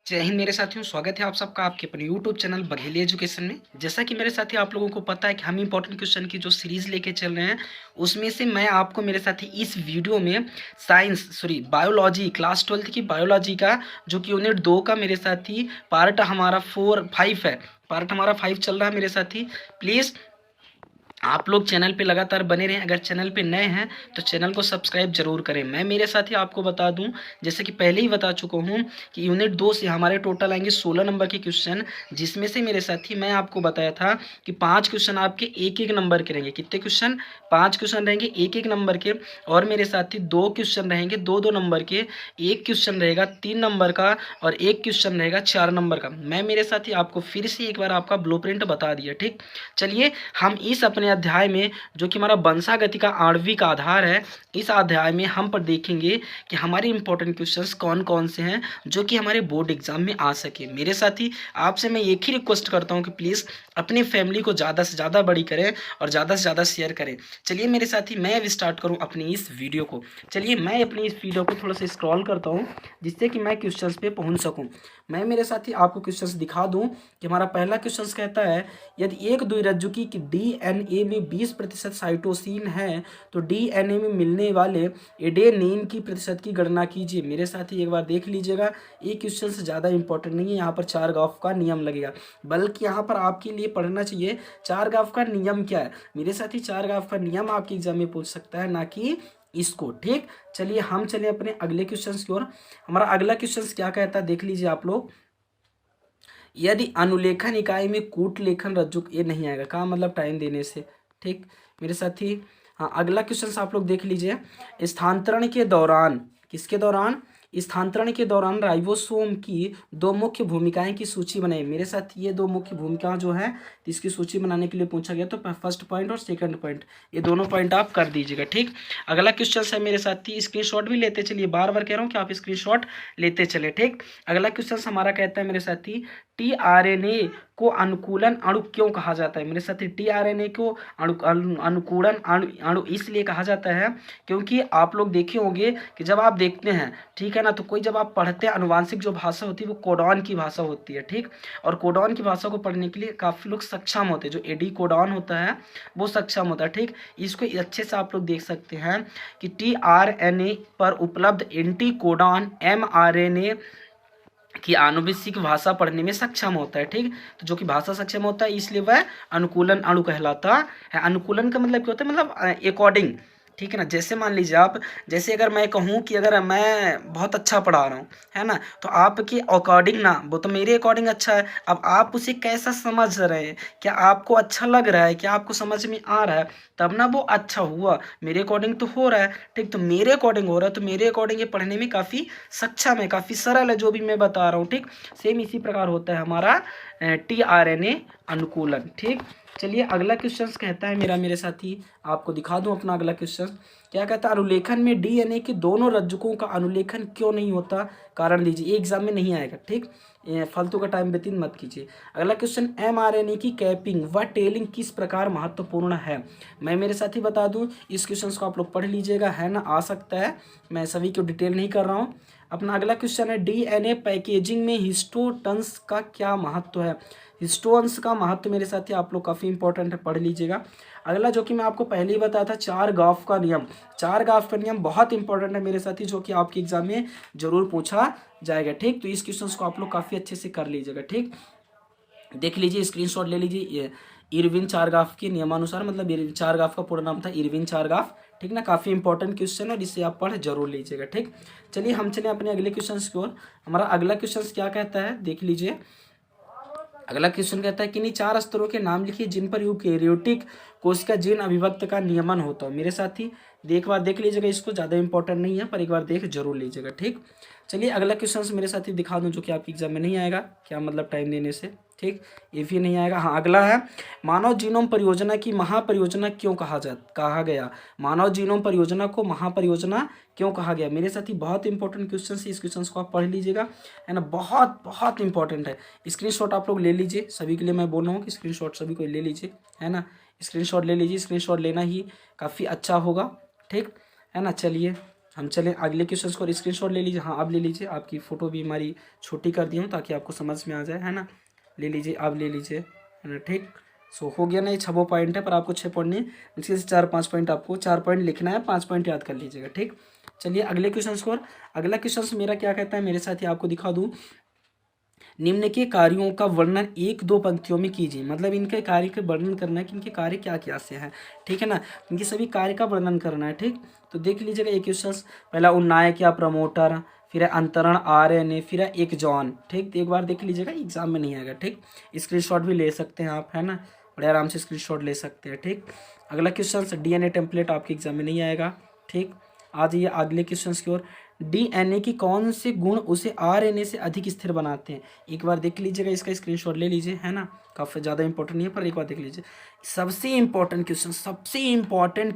जय हिंद मेरे साथियों, स्वागत है आप सबका आपके अपने यूट्यूब चैनल बघेली एजुकेशन में। जैसा कि मेरे साथी आप लोगों को पता है कि हम इंपॉर्टेंट क्वेश्चन की जो सीरीज़ लेके चल रहे हैं, उसमें से मैं आपको मेरे साथी इस वीडियो में बायोलॉजी क्लास 12th की बायोलॉजी का जो कि यूनिट 2 का मेरे साथी पार्ट हमारा 4-5 है। पार्ट हमारा 5 चल रहा है मेरे साथी। प्लीज़ आप लोग चैनल पे लगातार बने रहें। अगर चैनल पे नए हैं तो चैनल को सब्सक्राइब जरूर करें। मैं मेरे साथ ही आपको बता दूं, जैसे कि पहले ही बता चुका हूं कि यूनिट 2 से हमारे टोटल आएंगे 16 नंबर के क्वेश्चन, जिसमें से मेरे साथी मैं आपको बताया था कि 5 क्वेश्चन आपके एक एक नंबर के रहेंगे। कितने क्वेश्चन? 5 क्वेश्चन रहेंगे एक एक नंबर के। और मेरे साथी 2 क्वेश्चन रहेंगे 2-2 नंबर के। एक क्वेश्चन रहेगा 3 नंबर का और एक क्वेश्चन रहेगा 4 नंबर का। मैं मेरे साथी आपको फिर से एक बार आपका ब्लूप्रिंट बता दिया। ठीक, चलिए हम इस अपने अध्याय में जो कि हमारा वंशागति का आणविक आधार है, इस अध्याय में हम पर देखेंगे कि हमारे इंपॉर्टेंट क्वेश्चंस कौन कौन से हैं जो कि हमारे बोर्ड एग्जाम में आ सके। मेरे साथी आपसे मैं एक ही रिक्वेस्ट करता हूं कि प्लीज़ अपनी फैमिली को ज़्यादा से ज़्यादा बड़ी करें और ज़्यादा से ज़्यादा शेयर करें। चलिए मेरे साथी मैं अब स्टार्ट करूँ अपनी इस वीडियो को। चलिए मैं अपनी इस वीडियो को थोड़ा सा स्क्रॉल करता हूँ जिससे कि मैं क्वेश्चंस पे पहुँच सकूँ। मैं मेरे साथी आपको क्वेश्चंस दिखा दूँ कि हमारा पहला क्वेश्चन कहता है, यदि एक द्विरज्जुकी की डीएनए में 20% साइटोसिन है तो डीएनए में मिलने वाले एडेनिन की प्रतिशत की गणना कीजिए। मेरे साथ ही एक बार देख लीजिएगा, ये क्वेश्चन से ज़्यादा इंपॉर्टेंट नहीं है। यहाँ पर चार गाफ का नियम लगेगा, बल्कि यहाँ पर आपके लिए पढ़ना चाहिए चार गाफ का नियम क्या है। मेरे साथ ही चार गाफ का नियम आपके एग्जाम में पूछ सकता है, ना कि इसको। ठीक, चलिए हम चले अपने अगले क्वेश्चन की ओर। हमारा अगला क्वेश्चन क्या कहता है देख लीजिए आप लोग। यदि अनुलेखन इकाई में कूट लेखन रज्जु, ये नहीं आएगा कहाँ, मतलब टाइम देने से। ठीक मेरे साथी, हाँ अगला क्वेश्चन आप लोग देख लीजिए। स्थानांतरण के दौरान, किसके दौरान? स्थानांतरण के दौरान राइबोसोम की दो मुख्य भूमिकाएं की सूची बनाई। मेरे साथ ये दो मुख्य भूमिका जो है तो इसकी सूची बनाने के लिए पूछा गया, तो फर्स्ट पॉइंट और सेकंड पॉइंट ये दोनों पॉइंट आप कर दीजिएगा। ठीक, अगला क्वेश्चन है मेरे साथी, स्क्रीनशॉट भी लेते चलिए, बार बार कह रहा हूँ कि आप स्क्रीनशॉट लेते चले। ठीक, अगला क्वेश्चन हमारा कहता है मेरे साथी, टीआरएनए को अनुकूलन अणु क्यों कहा जाता है? मेरे साथी टीआरएनए को अनुकूलन अणु इसलिए कहा जाता है क्योंकि आप लोग देखे होंगे कि जब आप देखते हैं, ठीक है ना, तो कोई जब आप पढ़ते हैं अनुवांशिक जो भाषा होती है वो कोडॉन की भाषा होती है। ठीक, और कोडॉन की भाषा को पढ़ने के लिए काफ़ी लोग सक्षम होते हैं, जो एडी कोडॉन होता है वो सक्षम होता है। ठीक, इसको अच्छे से आप लोग देख सकते हैं कि टीआरएनए पर उपलब्ध एंटी कोडॉन एमआरएनए कि आनुवंशिक भाषा पढ़ने में सक्षम होता है। ठीक, तो जो कि भाषा सक्षम होता है इसलिए वह अनुकूलन अणु कहलाता है। अनुकूलन का मतलब क्या होता है? मतलब अकॉर्डिंग। ठीक है ना, जैसे मान लीजिए आप, जैसे अगर मैं कहूँ कि अगर मैं बहुत अच्छा पढ़ा रहा हूँ, है ना, तो आपके अकॉर्डिंग ना, वो तो मेरे अकॉर्डिंग अच्छा है। अब आप उसे कैसा समझ रहे हैं, क्या आपको अच्छा लग रहा है, क्या आपको समझ में आ रहा है, तब ना वो अच्छा हुआ। मेरे अकॉर्डिंग तो हो रहा है। ठीक, तो मेरे अकॉर्डिंग हो रहा है तो मेरे अकॉर्डिंग ये पढ़ने में काफ़ी सक्षम है, काफ़ी सरल है जो भी मैं बता रहा हूँ। ठीक, सेम इसी प्रकार होता है हमारा टीआरएनए अनुकूलन। ठीक, चलिए अगला क्वेश्चन कहता है मेरे साथी, आपको दिखा दूं अपना अगला क्वेश्चन क्या कहता है, अनुलेखन में डीएनए के दोनों रज्जुकों का अनुलेखन क्यों नहीं होता? कारण लीजिए, एग्जाम में नहीं आएगा। ठीक, फालतू का टाइम व्यतीत मत कीजिए। अगला क्वेश्चन, एमआरएनए की कैपिंग व टेलिंग किस प्रकार महत्वपूर्ण है? मैं मेरे साथी बता दूं, इस क्वेश्चन को आप लोग पढ़ लीजिएगा, है ना, आ सकता है, मैं सभी को डिटेल नहीं कर रहा हूँ। अपना अगला क्वेश्चन है, डीएनए पैकेजिंग में हिस्टोन्स का क्या महत्व है? हिस्टोन्स का महत्व मेरे साथी आप लोग काफ़ी इंपॉर्टेंट है, पढ़ लीजिएगा। अगला जो कि मैं आपको पहले ही बताया था, चार गाफ का नियम। चार गाफ का नियम बहुत इंपॉर्टेंट है मेरे साथी, जो कि आपके एग्जाम में जरूर पूछा जाएगा। ठीक, तो इस क्वेश्चन को आप लोग काफ़ी अच्छे से कर लीजिएगा। ठीक, देख लीजिए, स्क्रीनशॉट ले लीजिए। इरविन चारगाफ के नियमानुसार, मतलब चारगाफ का पूरा नाम था इरविन चारगाफ। ठीक ना, काफ़ी इंपॉर्टेंट क्वेश्चन है, जिससे आप पढ़ जरूर लीजिएगा। ठीक, चलिए हम चले अपने अगले क्वेश्चन की ओर। हमारा अगला क्वेश्चन क्या कहता है देख लीजिए। अगला क्वेश्चन कहता है, किन्हीं चार स्तरों के नाम लिखिए जिन पर यूकेरियोटिक कोशिका जीन अभिव्यक्त का नियमन होता है। मेरे साथी एक बार देख लीजिएगा, इसको ज़्यादा इंपॉर्टेंट नहीं है पर एक बार देख जरूर लीजिएगा। ठीक, चलिए अगला क्वेश्चन मेरे साथी दिखा दूं, जो कि आपके एग्जाम में नहीं आएगा, क्या मतलब टाइम देने से। ठीक, ये भी नहीं आएगा। हाँ, अगला है, मानव जीनोम परियोजना की महापरियोजना क्यों कहा गया? मानव जीनोम परियोजना को महापरियोजना क्यों कहा गया? मेरे साथी बहुत इंपॉर्टेंट क्वेश्चन है, इस क्वेश्चन को आप पढ़ लीजिएगा, है ना, बहुत बहुत इंपॉर्टेंट है। स्क्रीनशॉट आप लोग ले लीजिए, सभी के लिए मैं बोल रहा हूँ कि स्क्रीनशॉट सभी को ले लीजिए, है ना, स्क्रीनशॉट ले लीजिए, स्क्रीनशॉट लेना ही काफ़ी अच्छा होगा। ठीक है ना, चलिए हम चलें अगले क्वेश्चन को, स्क्रीनशॉट ले लीजिए। हाँ, आप ले लीजिए, आपकी फ़ोटो भी हमारी छोटी कर दी हूँ ताकि आपको समझ में आ जाए, है ना। ले लीजिए, आप ले लीजिए, है ना। ठीक, सो हो गया ना, ये 6 पॉइंट है, पर आपको 6 पॉइंट नहीं, इसके 4-5 पॉइंट, आपको 4 पॉइंट लिखना है, 5 पॉइंट याद कर लीजिएगा। ठीक, चलिए अगले क्वेश्चन को। अगला क्वेश्चन मेरा क्या कहता है, मेरे साथ ही आपको दिखा दूँ। निम्न के कार्यों का वर्णन 1-2 पंक्तियों में कीजिए। मतलब इनके कार्य के वर्णन करना है कि इनके कार्य क्या क्या से हैं, ठीक है ना। इनके सभी कार्य का वर्णन करना है। ठीक, तो देख लीजिएगा एक क्वेश्चन, पहला उन्नायक या प्रमोटर, फिर है अंतरण आरएनए, फिर है एक जॉन। ठीक, तो एक बार देख लीजिएगा, एग्जाम में नहीं आएगा। ठीक, स्क्रीनशॉट भी ले सकते हैं आप, है ना, बड़े आराम से स्क्रीनशॉट ले सकते हैं। ठीक, अगला क्वेश्चन डीएनए टेम्पलेट आपके एग्जाम में नहीं आएगा। ठीक, आ जाइए अगले क्वेश्चन की ओर। डीएनए की कौन से गुण उसे आरएनए से अधिक स्थिर बनाते हैं। एक बार देख लीजिएगा, इसका स्क्रीनशॉट ले लीजिए, है ना। काफ़ी ज़्यादा इंपॉर्टेंट नहीं है, पर एक बार देख लीजिए। सबसे इंपॉर्टेंट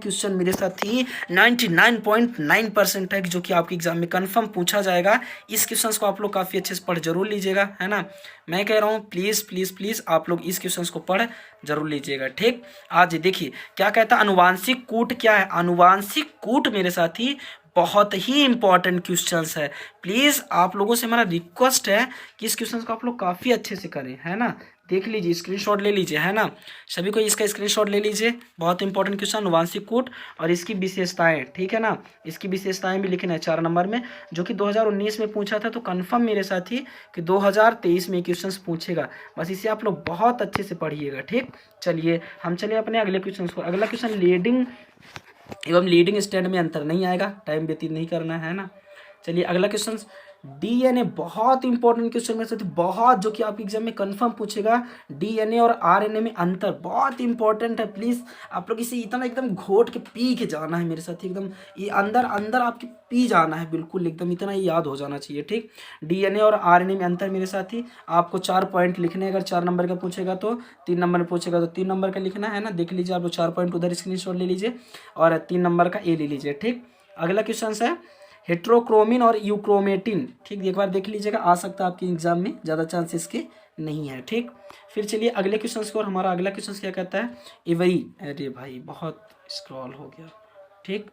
क्वेश्चन मेरे साथ ही 99.9% है, जो कि आपके एग्जाम में कंफर्म पूछा जाएगा। इस क्वेश्चन को आप लोग काफ़ी अच्छे से पढ़ जरूर लीजिएगा, है ना। मैं कह रहा हूँ प्लीज़ प्लीज़ प्लीज़ आप लोग इस क्वेश्चन को पढ़ जरूर लीजिएगा। ठीक, आज देखिए क्या कहता है, अनुवांशिक कूट क्या है। अनुवांशिक कूट मेरे साथ ही बहुत ही इंपॉर्टेंट क्वेश्चंस है। प्लीज़ आप लोगों से हमारा रिक्वेस्ट है कि इस क्वेश्चन को आप लोग काफ़ी अच्छे से करें, है ना। देख लीजिए, स्क्रीनशॉट ले लीजिए, है ना। सभी को इसका स्क्रीनशॉट ले लीजिए। बहुत इंपॉर्टेंट क्वेश्चन, अनुवांशिक कूट और इसकी विशेषताएं, ठीक है ना। इसकी विशेषताएं भी लिखना है 4 नंबर में, जो कि 2019 में पूछा था। तो कन्फर्म मेरे साथ ही कि 2023 में क्वेश्चन पूछेगा। बस इसे आप लोग बहुत अच्छे से पढ़िएगा। ठीक, चलिए हम चलिए अपने अगले क्वेश्चन को। अगला क्वेश्चन लीडिंग एवं लीडिंग स्टैंड में अंतर नहीं आएगा, टाइम व्यतीत नहीं करना है ना। चलिए अगला क्वेश्चन, डीएनए बहुत इंपॉर्टेंट क्वेश्चन में से बहुत, जो कि आपके एग्जाम में कंफर्म पूछेगा। डीएनए और आरएनए में अंतर बहुत इंपॉर्टेंट है। प्लीज आप लोग इसे इतना एकदम घोट के पी के जाना है मेरे साथ, एकदम ये अंदर अंदर आपके पी जाना है, बिल्कुल एकदम इतना ही याद हो जाना चाहिए। ठीक, डीएनए और आरएनए में अंतर मेरे साथ ही आपको 4 पॉइंट लिखने। अगर 4 नंबर का पूछेगा तो 3 नंबर में पूछेगा तो 3 नंबर का लिखना है ना। देख लीजिए आप लोग 4 पॉइंट उधर स्क्रीनशॉट ले लीजिए और 3 नंबर का ए ले लीजिए। ठीक, अगला क्वेश्चन है हेट्रोक्रोमिन और यूक्रोमेटिन। ठीक, एक बार देख लीजिएगा, आ सकता है आपके एग्जाम में, ज़्यादा चांसेस के नहीं है। ठीक, फिर चलिए अगले क्वेश्चन को। और हमारा अगला क्वेश्चन क्या कहता है, इवरी, अरे भाई बहुत स्क्रॉल हो गया। ठीक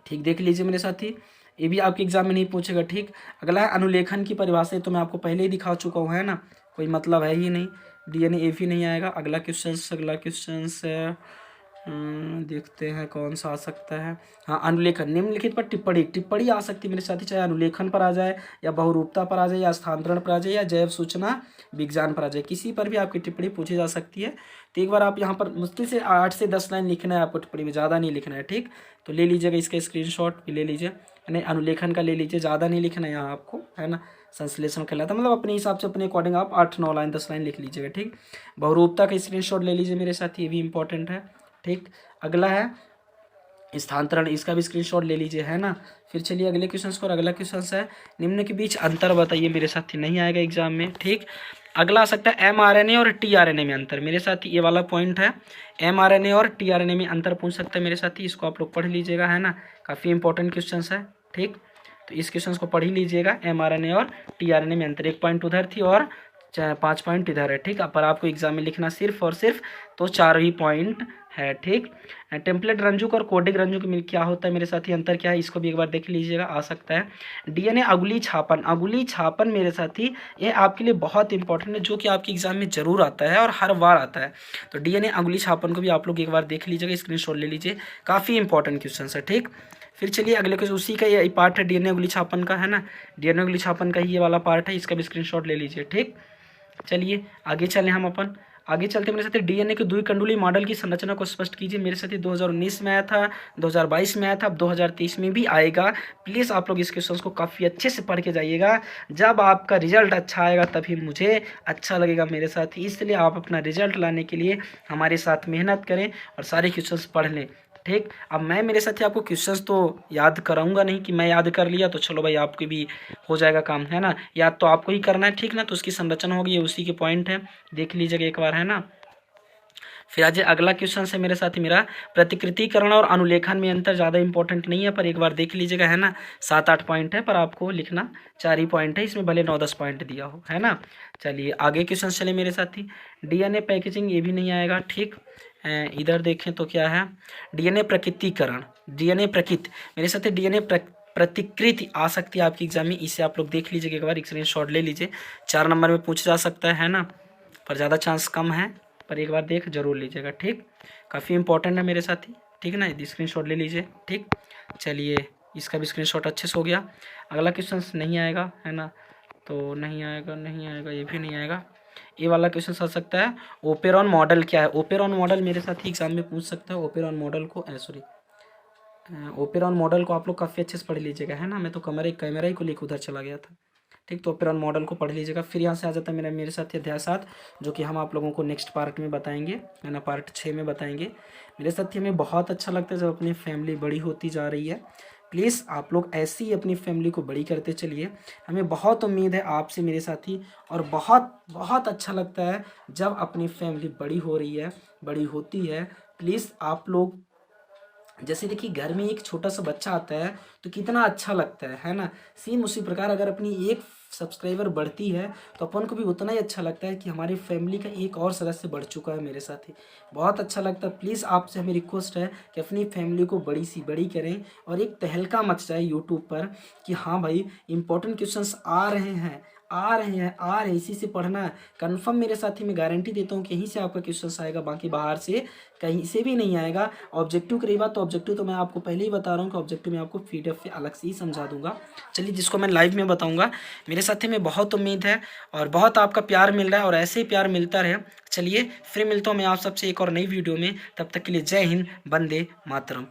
ठीक, देख लीजिए मेरे साथी, ये भी आपके एग्जाम में नहीं पूछेगा। ठीक, अगला है अनुलेखन की परिभाषा, तो मैं आपको पहले ही दिखा चुका हूँ, है ना, कोई मतलब है ही नहीं। डीएनए ए भी नहीं आएगा। अगला क्वेश्चन है, देखते हैं कौन सा आ सकता है। हाँ, अनुलेखन, निम्नलिखित पर टिप्पणी आ सकती है मेरे साथी, चाहे अनुलेखन पर आ जाए या बहुरूपता पर आ जाए या स्थानांतरण पर आ जाए या जैव सूचना विज्ञान पर आ जाए, किसी पर भी आपकी टिप्पणी पूछी जा सकती है। तो एक बार आप यहाँ पर मुश्किल से 8 से 10 लाइन लिखना है आपको टिप्पणी में, ज़्यादा नहीं लिखना है। ठीक, तो ले लीजिएगा, इसका स्क्रीनशॉट भी ले लीजिए, नहीं अनुलेखन का ले लीजिए, ज़्यादा नहीं लिखना है यहाँ आपको, है ना। संश्लेषण कहलाता है, मतलब अपने हिसाब से अपने अकॉर्डिंग आप 8-9 लाइन 10 लाइन लिख लीजिएगा। ठीक, बहुरूपता का स्क्रीनशॉट ले लीजिए मेरे साथ, ये भी इंपॉर्टेंट है। ठीक, अगला है स्थानांतरण, इसका भी स्क्रीनशॉट ले लीजिए, है ना। फिर चलिए अगले क्वेश्चन को। अगला क्वेश्चन है निम्न के बीच अंतर बताइए, मेरे साथ ही नहीं आएगा एग्जाम में। ठीक, अगला आ सकता है एमआरएनए और टीआरएनए में अंतर, मेरे साथ ये वाला पॉइंट है। एमआरएनए और टीआरएनए में अंतर पूछ सकता है मेरे साथ ही, इसको आप लोग पढ़ लीजिएगा, है ना, काफ़ी इंपॉर्टेंट क्वेश्चन है। ठीक, तो इस क्वेश्चन को पढ़ ही लीजिएगा, एमआरएनए और टीआरएनए में अंतर, 1 पॉइंट उधर थी और 5 पॉइंट इधर है। ठीक, पर आपको एग्जाम में लिखना सिर्फ और सिर्फ तो 4 ही पॉइंट है। ठीक, टेम्पलेट रंजुक और कोडिक रंजुक में क्या होता है मेरे साथी, अंतर क्या है, इसको भी एक बार देख लीजिएगा, आ सकता है। डीएनए अगुली छापन मेरे साथी, ये आपके लिए बहुत इंपॉर्टेंट है, जो कि आपके एग्जाम में जरूर आता है और हर बार आता है। तो डीएनए अगुली छापन को भी आप लोग एक बार देख लीजिएगा, स्क्रीनशॉट ले लीजिए, काफ़ी इंपॉर्टेंट क्वेश्चन है। ठीक, फिर चलिए अगले क्वेश्चन, उसी का ये पार्ट है डीएनए अगुली छापन का, है ना, डीएनए अगुली छापन का ही ये वाला पार्ट है, इसका भी स्क्रीनशॉट ले लीजिए। ठीक, चलिए आगे चलें, हम अपन आगे चलते मेरे साथ डीएनए के द्विकंडुली मॉडल की संरचना को स्पष्ट कीजिए। मेरे साथ 2019 में आया था, 2022 में आया था, अब 2023 में भी आएगा। प्लीज़ आप लोग इस क्वेश्चन को काफ़ी अच्छे से पढ़ के जाइएगा, जब आपका रिजल्ट अच्छा आएगा तभी मुझे अच्छा लगेगा मेरे साथ, इसलिए आप अपना रिजल्ट लाने के लिए हमारे साथ मेहनत करें और सारे क्वेश्चन पढ़ लें। ठीक, अब मैं मेरे साथ ही आपको क्वेश्चंस तो याद कराऊंगा नहीं कि मैं याद कर लिया तो चलो भाई आपके भी हो जाएगा काम, है ना, याद तो आपको ही करना है। ठीक ना, तो उसकी संरचना होगी, ये उसी के पॉइंट है, देख लीजिएगा एक बार, है ना। फिर आज अगला क्वेश्चन है मेरे साथ ही, मेरा प्रतिकृतिकरण और अनुलेखन में अंतर ज़्यादा इंपॉर्टेंट नहीं है, पर एक बार देख लीजिएगा, है ना। 7-8 पॉइंट है, पर आपको लिखना 4 ही पॉइंट है, इसमें भले 9-10 पॉइंट दिया हो, है ना। चलिए आगे क्वेश्चन चले मेरे साथ ही, डीएनए पैकेजिंग, ये भी नहीं आएगा। ठीक, इधर देखें तो क्या है, डीएनए प्रकृतिकरण, डीएनए प्रकृति, मेरे साथ डीएनए प्रतिकृति आ सकती है आपकी एग्जाम में, इसे आप लोग देख लीजिएगा, एक बार स्क्रीनशॉट ले लीजिए। 4 नंबर में पूछ जा सकता है ना, पर ज़्यादा चांस कम है, पर एक बार देख जरूर लीजिएगा, ठीक। काफ़ी इंपॉर्टेंट है मेरे साथी, ठीक है ना, यदि स्क्रीनशॉट ले लीजिए, ठीक। चलिए इसका भी स्क्रीनशॉट अच्छे से हो गया। अगला क्वेश्चन नहीं आएगा, है ना, तो नहीं आएगा, नहीं आएगा, ये भी नहीं आएगा। ये वाला क्वेश्चन आ सकता है, ओपेरॉन मॉडल क्या है। ओपेरॉन मॉडल मेरे साथ ही एग्जाम में पूछ सकता है। ओपेरॉन मॉडल को सॉरी ओपेरॉन मॉडल को आप लोग काफ़ी अच्छे से पढ़ लीजिएगा, है ना, मैं तो कैमरा ही को लेकर उधर चला गया था, ठीक। तो ओपेरॉन मॉडल को पढ़ लीजिएगा। फिर यहाँ से आ जाता है मेरे साथ अध्याय 7, जो कि हम आप लोगों को नेक्स्ट पार्ट में बताएंगे, है ना, पार्ट 6 में बताएंगे। मेरे साथ हमें बहुत अच्छा लगता है जब अपनी फैमिली बड़ी होती जा रही है। प्लीज़ आप लोग ऐसे ही अपनी फैमिली को बड़ी करते चलिए। हमें बहुत उम्मीद है आपसे मेरे साथी, और बहुत बहुत अच्छा लगता है जब अपनी फैमिली बड़ी हो रही है, बड़ी होती है। प्लीज़ आप लोग, जैसे देखिए घर में एक छोटा सा बच्चा आता है तो कितना अच्छा लगता है ना। सेम उसी प्रकार अगर अपनी एक सब्सक्राइबर बढ़ती है तो अपन को भी उतना ही अच्छा लगता है कि हमारी फैमिली का एक और सदस्य बढ़ चुका है मेरे साथ ही, बहुत अच्छा लगता है। प्लीज़ आपसे हमें रिक्वेस्ट है कि अपनी फैमिली को बड़ी सी बड़ी करें, और एक तहलका मच जाए यूट्यूब पर कि हाँ भाई इंपॉर्टेंट क्वेश्चंस आ रहे हैं, आ रहे हैं, आ रहे हैं, इसी से पढ़ना है। कन्फर्म मेरे साथी मैं गारंटी देता हूँ कि यहीं से आपका क्वेश्चन आएगा, बाकी बाहर से कहीं से भी नहीं आएगा। ऑब्जेक्टिव की रही बात, तो ऑब्जेक्टिव तो मैं आपको पहले ही बता रहा हूँ कि ऑब्जेक्टिव मैं आपको पीडीएफ पे अलग से ही समझा दूंगा। चलिए जिसको मैं लाइव में बताऊंगा। मेरे साथी में बहुत उम्मीद है और बहुत आपका प्यार मिल रहा है, और ऐसे ही प्यार मिलता रहे। चलिए फिर मिलता हूँ मैं आप सबसे एक और नई वीडियो में, तब तक के लिए जय हिंद, वंदे मातरम।